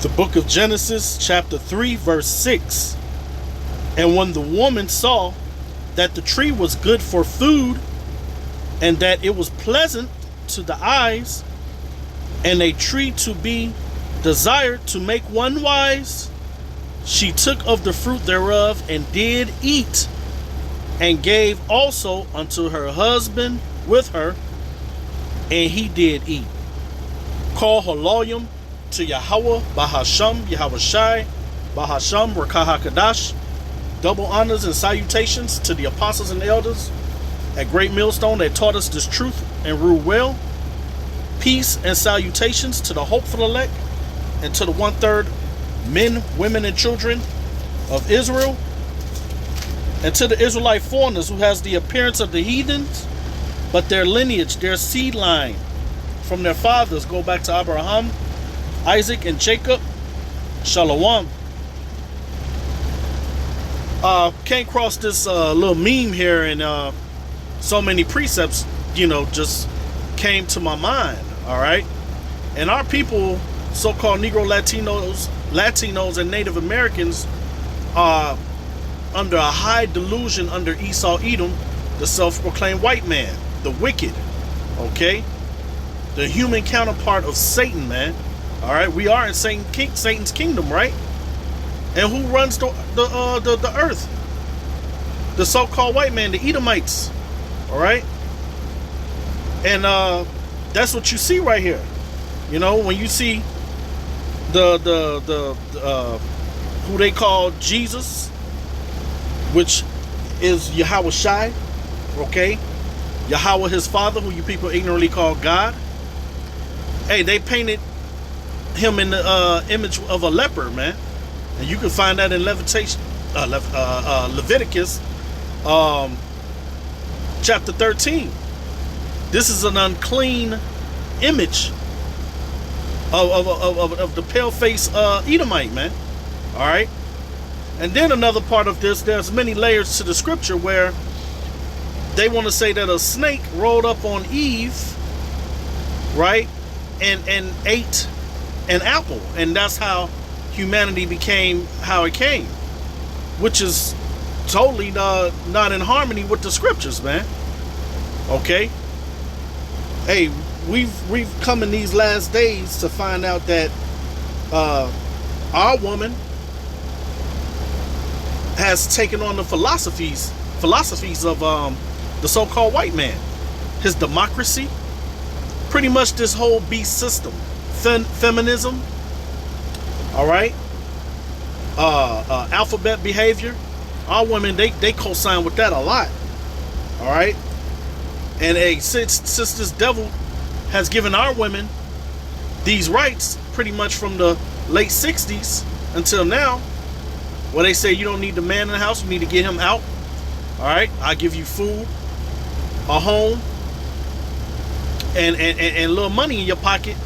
The book of Genesis, chapter 3, verse 6. And when the woman saw that the tree was good for food, and that it was pleasant to the eyes, and a tree to be desired to make one wise, she took of the fruit thereof and did eat, and gave also unto her husband with her, and he did eat. Call Haloyim to Yahweh, Bahasham, Yahweh Shai, Bahasham, Rakah HaKadash. Double honors and salutations to the apostles and elders at Great Millstone that taught us this truth and rule well. Peace and salutations to the hopeful elect and to the 1/3 men, women, and children of Israel, and to the Israelite foreigners who has the appearance of the heathens, but their lineage, their seed line from their fathers go back to Abraham, Isaac, and Jacob. Shalom. Came across this little meme here, and so many precepts, just came to my mind. All right, and our people, so-called Negro Latinos, and Native Americans, are under a high delusion under Esau Edom, the self-proclaimed white man, the wicked. Okay, the human counterpart of Satan, man. All right, we are in Satan's kingdom, right? And who runs the earth? The so-called white man, the Edomites. All right, and that's what you see right here. When you see the who they call Jesus, which is Yahweh Shai, okay? Yahweh his father, who you people ignorantly call God. Hey, they painted him in the image of a leopard, man. And you can find that in Leviticus chapter 13. This is an unclean image of the pale-faced Edomite, man. All right. And then another part of this, there's many layers to the scripture where they want to say that a snake rolled up on Eve, right, and ate an apple, and that's how humanity became how it came, which is totally not in harmony with the scriptures, man. Okay. Hey, we've come in these last days to find out that our woman has taken on the philosophies of the so-called white man, his democracy, pretty much this whole beast system, feminism, all right, alphabet behavior. Our women, they co-sign with that a lot, all right. And since this devil has given our women these rights pretty much from the late 60s until now, where they say you don't need the man in the house, you need to get him out. All right, I give you food, a home, and a little money in your pocket.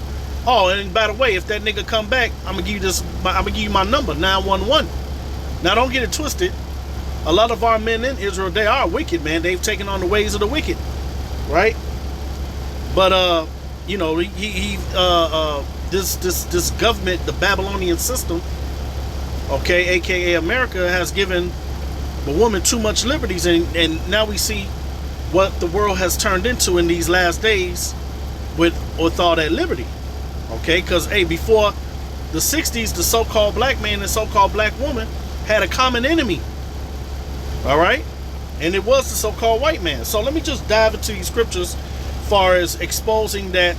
Oh, and by the way, if that nigga come back, I'm gonna give you my number, 911. Now don't get it twisted. A lot of our men in Israel, they are wicked, man. They've taken on the ways of the wicked, right? But this government, the Babylonian system, okay, aka America, has given the woman too much liberties, and now we see what the world has turned into in these last days with all that liberty. Okay, because before the 60s, the so-called black man and so-called black woman had a common enemy. All right, and it was the so-called white man. So let me just dive into these scriptures as far as exposing that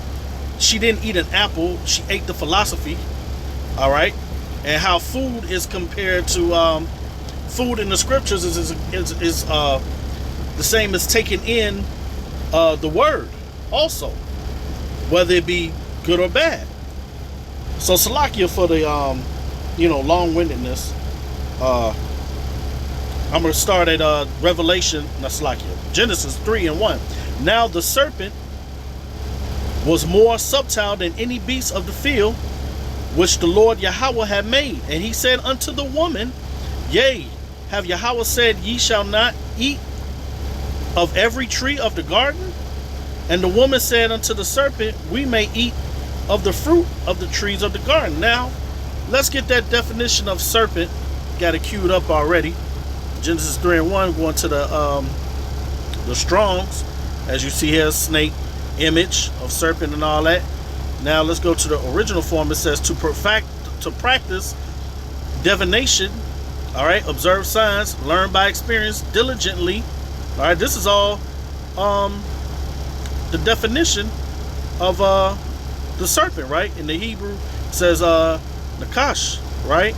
she didn't eat an apple, she ate the philosophy. All right, and how food is compared to food in the scriptures is the same as taking in the word also, whether it be good or bad. So Salakia for the long-windedness. I'm going to start at Genesis 3:1. Now the serpent was more subtle than any beast of the field which the Lord Yahweh had made. And he said unto the woman, Yea, have Yahweh said, Ye shall not eat of every tree of the garden? And the woman said unto the serpent, We may eat of the fruit of the trees of the garden. Now, let's get that definition of serpent. Got it queued up already. Genesis 3:1, going to the Strongs. As you see here, snake, image of serpent and all that. Now let's go to the original form. It says to practice divination, all right, observe signs, learn by experience diligently. All right, this is all the definition of the serpent, right? In the Hebrew, it says nakash, right?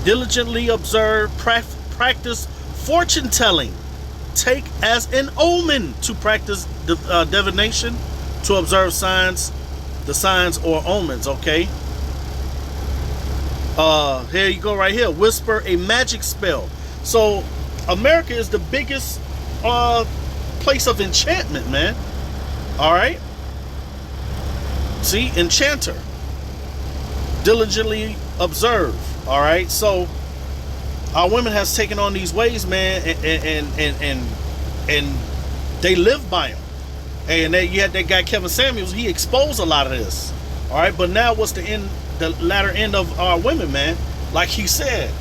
Diligently observe, practice fortune telling. Take as an omen to practice divination, to observe signs, the signs or omens, okay? Here you go right here. Whisper a magic spell. So America is the biggest place of enchantment, man. All right? See, enchanter. Diligently observe. All right? So our women has taken on these ways, man, and they live by them. And you had that guy Kevin Samuels. He exposed a lot of this. All right, but now what's the latter end of our women, man? Like he said,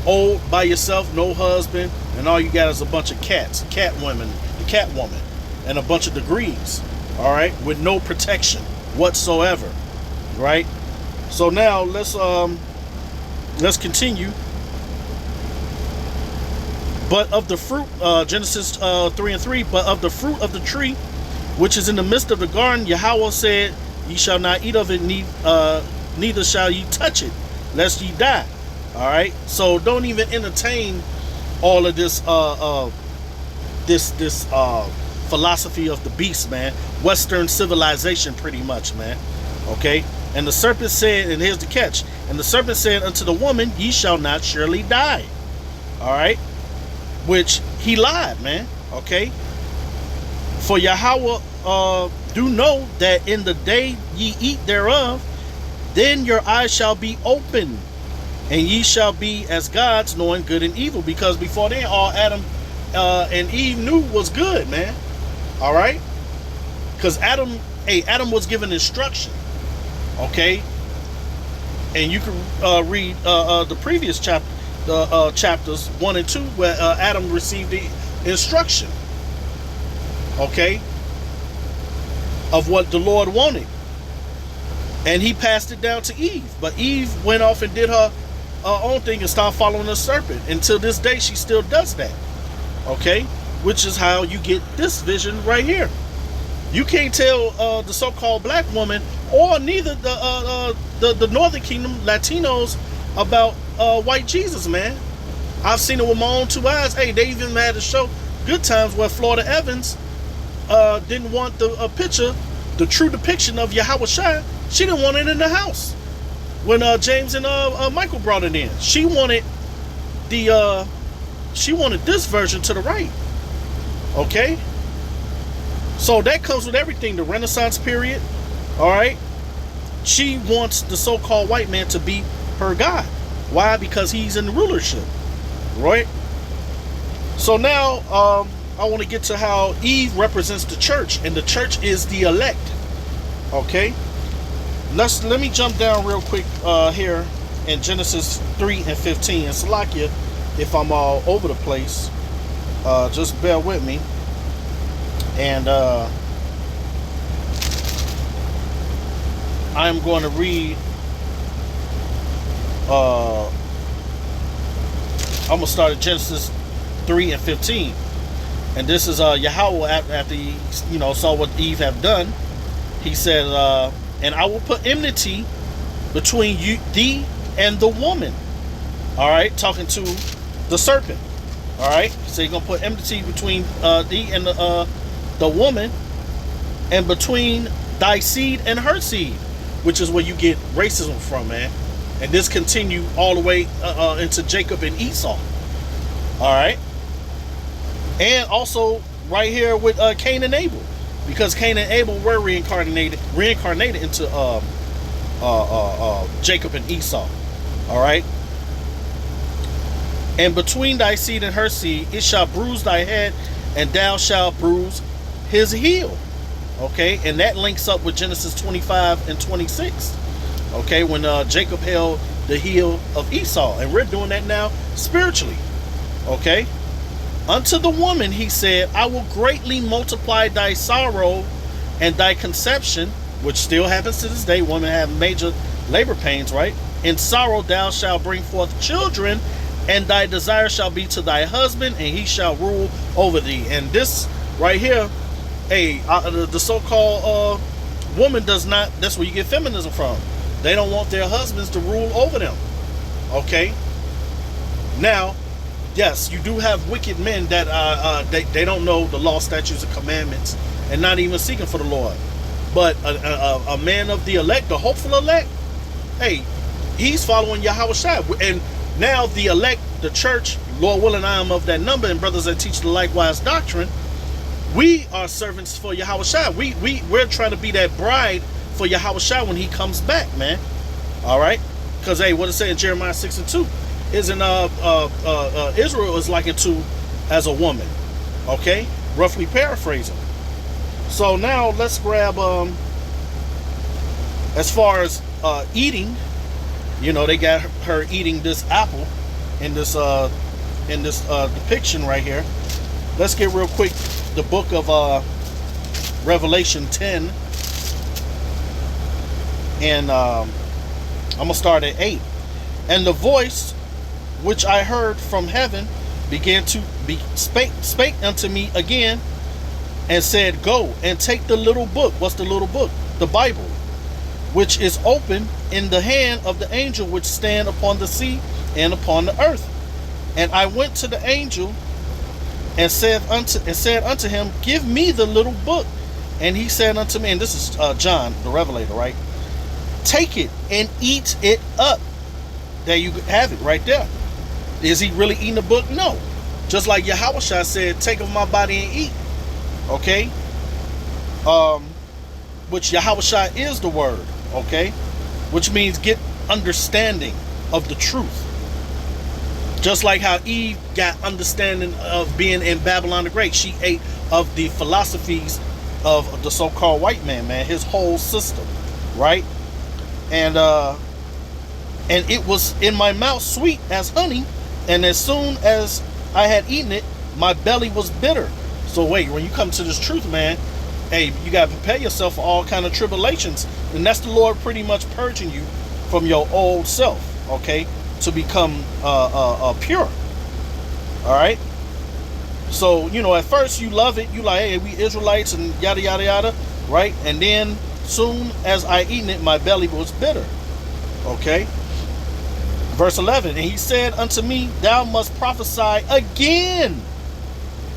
old by yourself, no husband, and all you got is a bunch of cats, cat women, the cat woman, and a bunch of degrees. All right, with no protection whatsoever. Right. So now let's continue. But of the fruit, Genesis 3:3, but of the fruit of the tree, which is in the midst of the garden, Yahweh said, ye shall not eat of it, neither shall ye touch it, lest ye die. All right. So don't even entertain all of this, this philosophy of the beast, man. Western civilization, pretty much, man. Okay. And the serpent said, and here's the catch. And the serpent said unto the woman, ye shall not surely die. All right. Which he lied, man. Okay. For Yahweh do know that in the day ye eat thereof, then your eyes shall be open, and ye shall be as gods, knowing good and evil. Because before then, all Adam and Eve knew was good, man. All right. Because Adam was given instruction. Okay. And you can read the previous chapter. The chapters 1 and 2, where Adam received the instruction, okay, of what the Lord wanted, and he passed it down to Eve. But Eve went off and did her own thing and started following the serpent. Until this day, she still does that, okay, which is how you get this vision right here. You can't tell the so-called black woman, or neither the Northern Kingdom Latinos, about white Jesus, man. I've seen it with my own two eyes. Hey, they even had a show, Good Times, where Florida Evans didn't want the picture, the true depiction of Yahweh Shai. She didn't want it in the house when James and Michael brought it in. She wanted this version to the right. Okay, so that comes with everything. The Renaissance period. All right, she wants the so-called white man to be her God. Why? Because he's in rulership, right? So now I want to get to how Eve represents the church, and the church is the elect. Okay, let me jump down real quick here in Genesis 3:15. And Salakia, if I'm all over the place, just bear with me. And I'm going to read. I'm gonna start at Genesis 3:15, and this is Yahweh after he saw what Eve have done. He said, and I will put enmity between thee and the woman. All right, talking to the serpent. All right, so you're gonna put enmity between thee and the woman, and between thy seed and her seed, which is where you get racism from, man. And this continued all the way into Jacob and Esau. All right. And also right here with Cain and Abel. Because Cain and Abel were reincarnated into Jacob and Esau. All right. And between thy seed and her seed, it shall bruise thy head, and thou shalt bruise his heel. Okay. And that links up with Genesis 25 and 26. Okay, when Jacob held the heel of Esau, and we're doing that now spiritually. Okay, unto the woman he said, I will greatly multiply thy sorrow and thy conception, which still happens to this day. Women have major labor pains, right? In sorrow thou shalt bring forth children, and thy desire shall be to thy husband, and he shall rule over thee. And this right here, the so-called woman does not, that's where you get feminism from. They don't want their husbands to rule over them. Okay? Now, yes, you do have wicked men that they don't know the law, statutes, and commandments, and not even seeking for the Lord. But a man of the elect, the hopeful elect, hey, he's following Yahweh Shai. And now the elect, the church, Lord willing, I am of that number, and brothers that teach the likewise doctrine, we are servants for Yahweh Shai. We're trying to be that bride for Yahweh Shai when he comes back, man. All right? Because, hey, what it say in Jeremiah 6:2? Isn't Israel is likened to as a woman. Okay? Roughly paraphrasing. So now let's grab, as far as eating, you know, they got her eating this apple in this depiction right here. Let's get real quick the book of Revelation 10, and I'm gonna start at 8. And the voice which I heard from heaven began to spake unto me again, and said, Go and take the little book. What's the little book? The Bible, which is open in the hand of the angel which stand upon the sea and upon the earth. And I went to the angel and said unto him, Give me the little book. And he said unto me, and this is John the Revelator, right? Take it and eat it up. There you have it right there. Is he really eating the book? No. Just like Yahushua said, take of my body and eat. Okay? Which Yahushua is the word. Okay? Which means get understanding of the truth. Just like how Eve got understanding of being in Babylon the Great. She ate of the philosophies of the so-called white man, his whole system. Right? And it was in my mouth sweet as honey, and as soon as I had eaten it, my belly was bitter. So wait, when you come to this truth, man, hey, you got to prepare yourself for all kind of tribulations. And that's the Lord pretty much purging you from your old self, okay, to become pure. All right? So, you know, at first you love it. You like, hey, we Israelites and yada, yada, yada, right? And then soon as I eaten it, my belly was bitter. Okay? Verse 11, and he said unto me, Thou must prophesy again.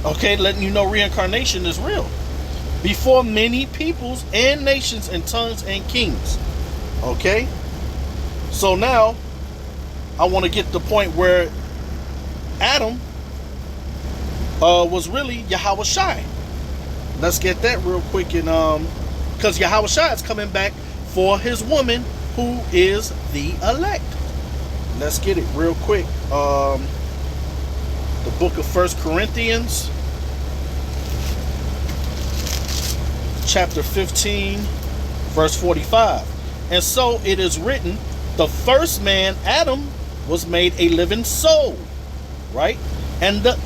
Okay, letting you know reincarnation is real. Before many peoples and nations and tongues and kings. Okay? So now, I want to get the point where Adam was really Yahweh Shai. Let's get that real quick, and because Yahweh Shai is coming back for his woman who is the elect. Let's get it real quick. The book of 1 Corinthians, chapter 15, verse 45. And so it is written, the first man, Adam, was made a living soul, right? And the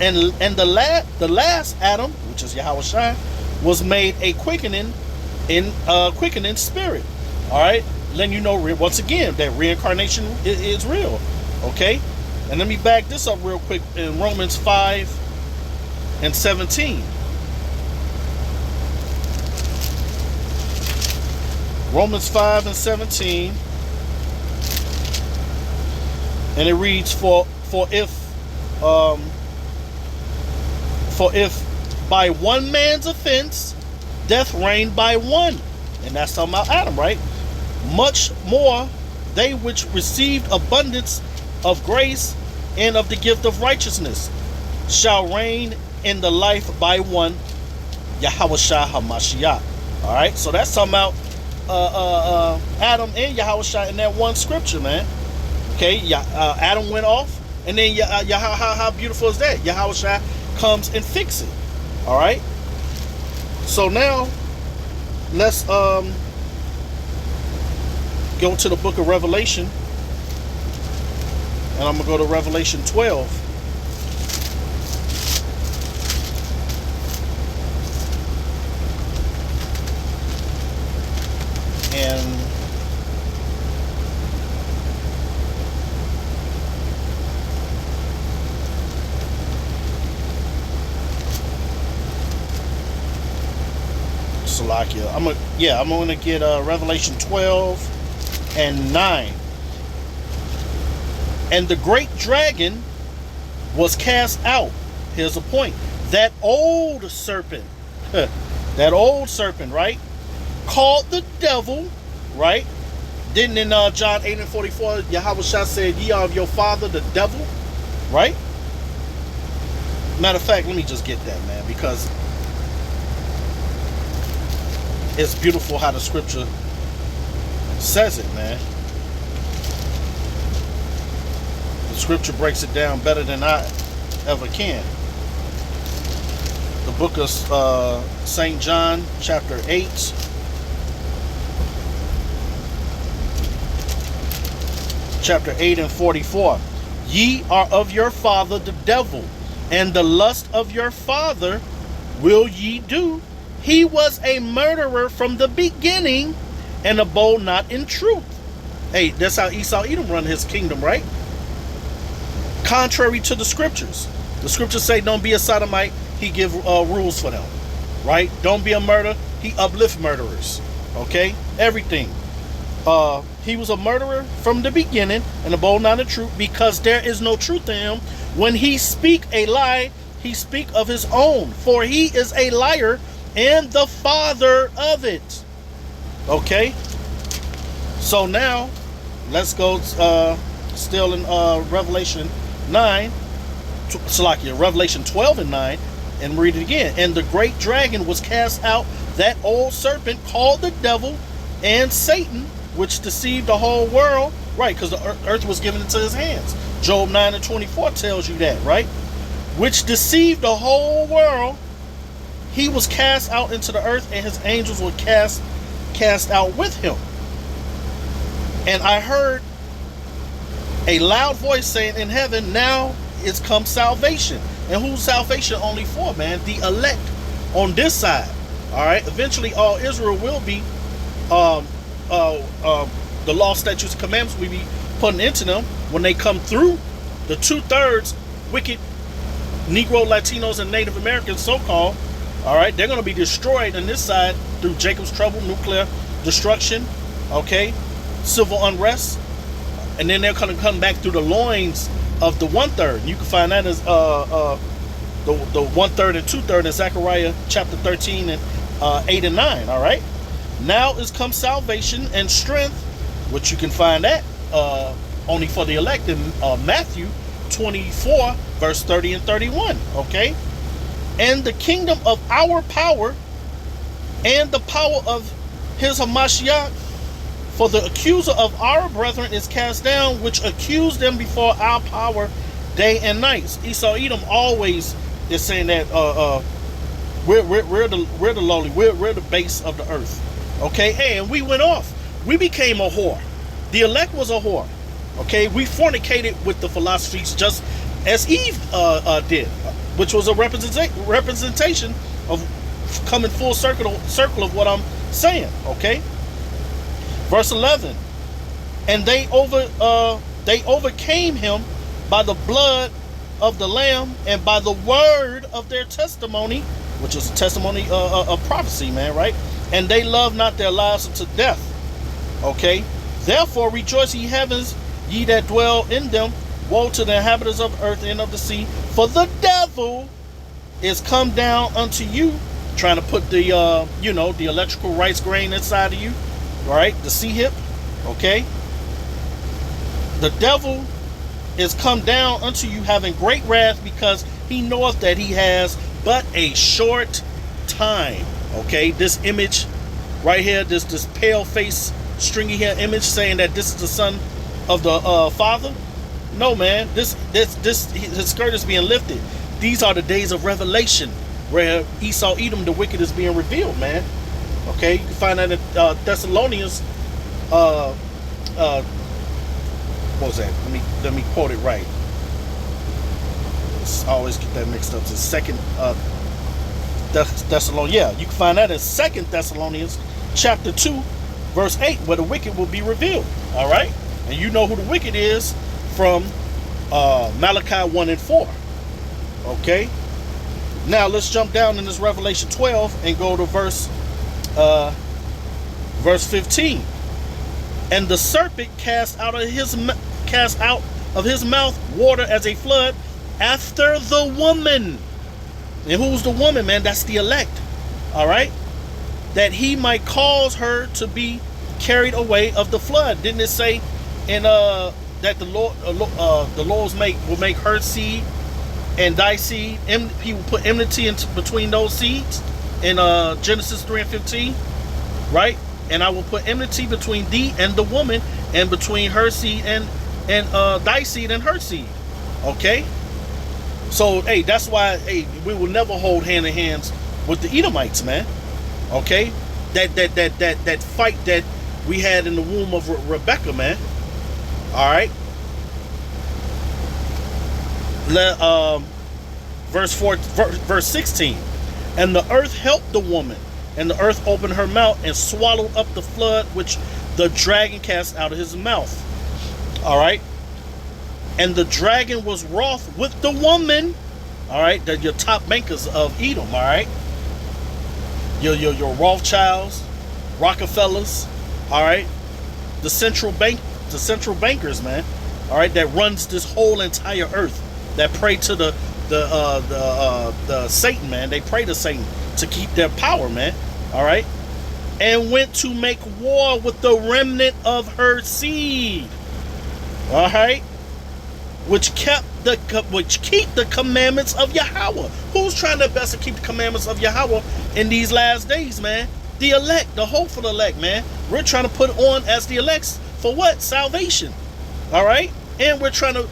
last Adam, which is Yahweh Shai, was made a quickening spirit. All right, letting you know once again that reincarnation is real. Okay, and let me back this up real quick in Romans 5:17. Romans 5:17, and it reads, For if by one man's offense death reigned by one, and that's talking about Adam, right? Much more they which received abundance of grace and of the gift of righteousness shall reign in the life by one, Yahushua HaMashiach. All right, so that's talking about Adam and Yahushua in that one scripture, man. Okay, Adam went off, and then how beautiful is that? Yahushua comes and fix it. All right. So now let's go to the book of Revelation, and I'm going to go to Revelation 12. And Salakia. I'm gonna get Revelation 12 and 9. And the great dragon was cast out. Here's a point. That old serpent, right? Called the devil, right? Didn't in John 8 and 44, Yahweh Shah said, ye are of your father, the devil, right? Matter of fact, let me just get that, man, because it's beautiful how the scripture says it, man. The scripture breaks it down better than I ever can. The book of St. John, chapter 8. Chapter 8 and 44. Ye are of your father the devil, and the lust of your father will ye do. He was a murderer from the beginning, and abode not in truth. Hey, that's how Esau Edom run his kingdom, right? Contrary to the scriptures. The scriptures say don't be a sodomite. He give rules for them, right? Don't be a murderer. He uplift murderers, okay? Everything. He was a murderer from the beginning, and abode not in truth, because there is no truth in him. When he speak a lie, he speak of his own, for he is a liar and the father of it. Okay? So now, let's go still in Revelation 9, Salakia, Revelation 12 and 9, and read it again. And the great dragon was cast out, that old serpent called the devil and Satan, which deceived the whole world, right? Because the earth was given into his hands. Job 9 and 24 tells you that, right? Which deceived the whole world. He was cast out into the earth, and his angels were cast out with him. And I heard a loud voice saying in heaven, now is come salvation. And who's salvation only for, man? The elect on this side. All right. Eventually, all Israel will be the law, statutes, and commandments we be putting into them when they come through the 2/3 wicked Negro, Latinos, and Native Americans, so-called. All right, they're going to be destroyed on this side through Jacob's trouble, nuclear destruction, okay, civil unrest, and then they're going to come back through the loins of the 1/3. You can find that as the 1/3 and 2/3 in Zechariah chapter 13 and 8 and 9. All right. Now is come salvation and strength, which you can find that only for the elect in Matthew 24, verse 30 and 31. Okay. And the kingdom of our power and the power of his Hamashiach, for the accuser of our brethren is cast down, which accused them before our power day and night. Esau Edom always is saying that we're the lowly, we're the base of the earth. Okay, hey, and we went off. We became a whore. The elect was a whore. Okay, we fornicated with the philosophies just as Eve did, which was a representation of coming full circle of what I'm saying. Okay, verse 11, and they overcame him by the blood of the Lamb and by the word of their testimony, which is a testimony of prophecy, man, right? And they love not their lives unto death. Okay, therefore rejoice, ye heavens, ye that dwell in them. Woe to the inhabitants of earth and of the sea, for the devil is come down unto you, trying to put the the electrical rice grain inside of you, right? The sea hip. Okay, the devil is come down unto you, having great wrath, because he knoweth that he has but a short time. Okay, this image right here, this pale face, stringy hair image, saying that this is the son of the father. No, man, this his skirt is being lifted. These are the days of revelation, where Esau Edom, the wicked, is being revealed, man. Okay, you can find that in Thessalonians what was that? Let me quote it right. I always get that mixed up. It's second Thessalonians. Yeah, you can find that in 2 Thessalonians chapter 2, verse 8, where the wicked will be revealed. All right, and you know who the wicked is from Malachi 1 and 4. Okay. Now let's jump down in this Revelation 12 and go to verse 15. And the serpent cast out of his mouth water as a flood after the woman. And who's the woman, man? That's the elect. All right, that he might cause her to be carried away of the flood. Didn't it say in that the Lord will make her seed and thy seed, and he will put enmity between those seeds in Genesis 3 and 15, right? And I will put enmity between thee and the woman, and between her seed and thy seed and her seed. Okay, so hey, that's why we will never hold hand in hands with the Edomites, man. Okay, that fight that we had in the womb of Rebecca, man. All right. Verse 16. And the earth helped the woman, and the earth opened her mouth and swallowed up the flood which the dragon cast out of his mouth. All right. And the dragon was wroth with the woman. All right, they're your top bankers of Edom. All right, your Rothschilds, Rockefellers. All right, the central bankers, man. All right, that runs this whole entire earth. That pray to the Satan, man. They pray to Satan to keep their power, man. All right, and went to make war with the remnant of her seed. All right, which keep the commandments of Yahweh. Who's trying their best to keep the commandments of Yahweh in these last days, man? The elect, the hopeful elect, man. We're trying to put on as the elects for what? Salvation. All right, and we're trying to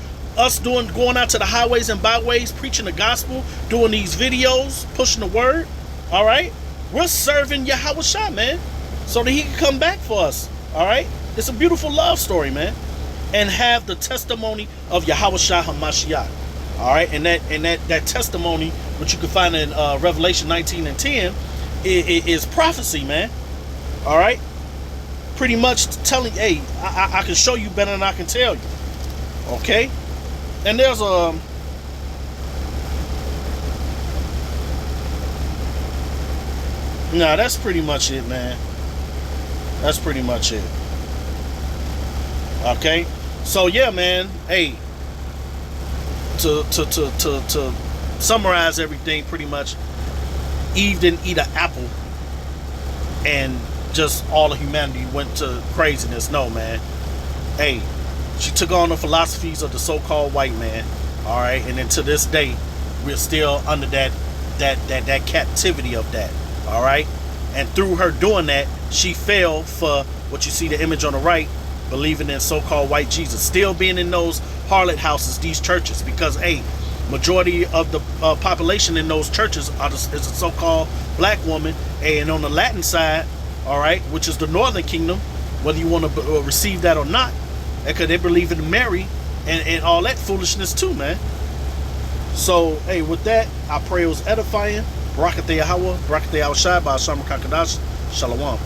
going out to the highways and byways, preaching the gospel, doing these videos, pushing the word. All right, we're serving Yahweh Shah, man, so that he can come back for us. All right, it's a beautiful love story, man, and have the testimony of Yahweh Shah HaMashiach. All right, and that testimony, which you can find in Revelation 19 and 10, is prophecy, man. All right, pretty much telling, hey, I can show you better than I can tell you. Okay. And there's a that's pretty much it, man. That's pretty much it. Okay, so yeah, man. Hey, to summarize everything, pretty much, Eve didn't eat an apple, and just all of humanity went to craziness. No, man. Hey, she took on the philosophies of the so-called white man. All right, and then to this day, we're still under that captivity of that. All right, and through her doing that, she fell for what you see the image on the right, believing in so-called white Jesus, still being in those harlot houses, these churches, because majority of the population in those churches is a so-called black woman, and on the Latin side, all right, which is the northern kingdom, whether you want to receive that or not, because they believe in Mary and all that foolishness too, man. So, hey, with that, I pray it was edifying. Barakateh Yahweh, Barakateh Yahweh Shai, Ba'asham Kakadash, Shalom.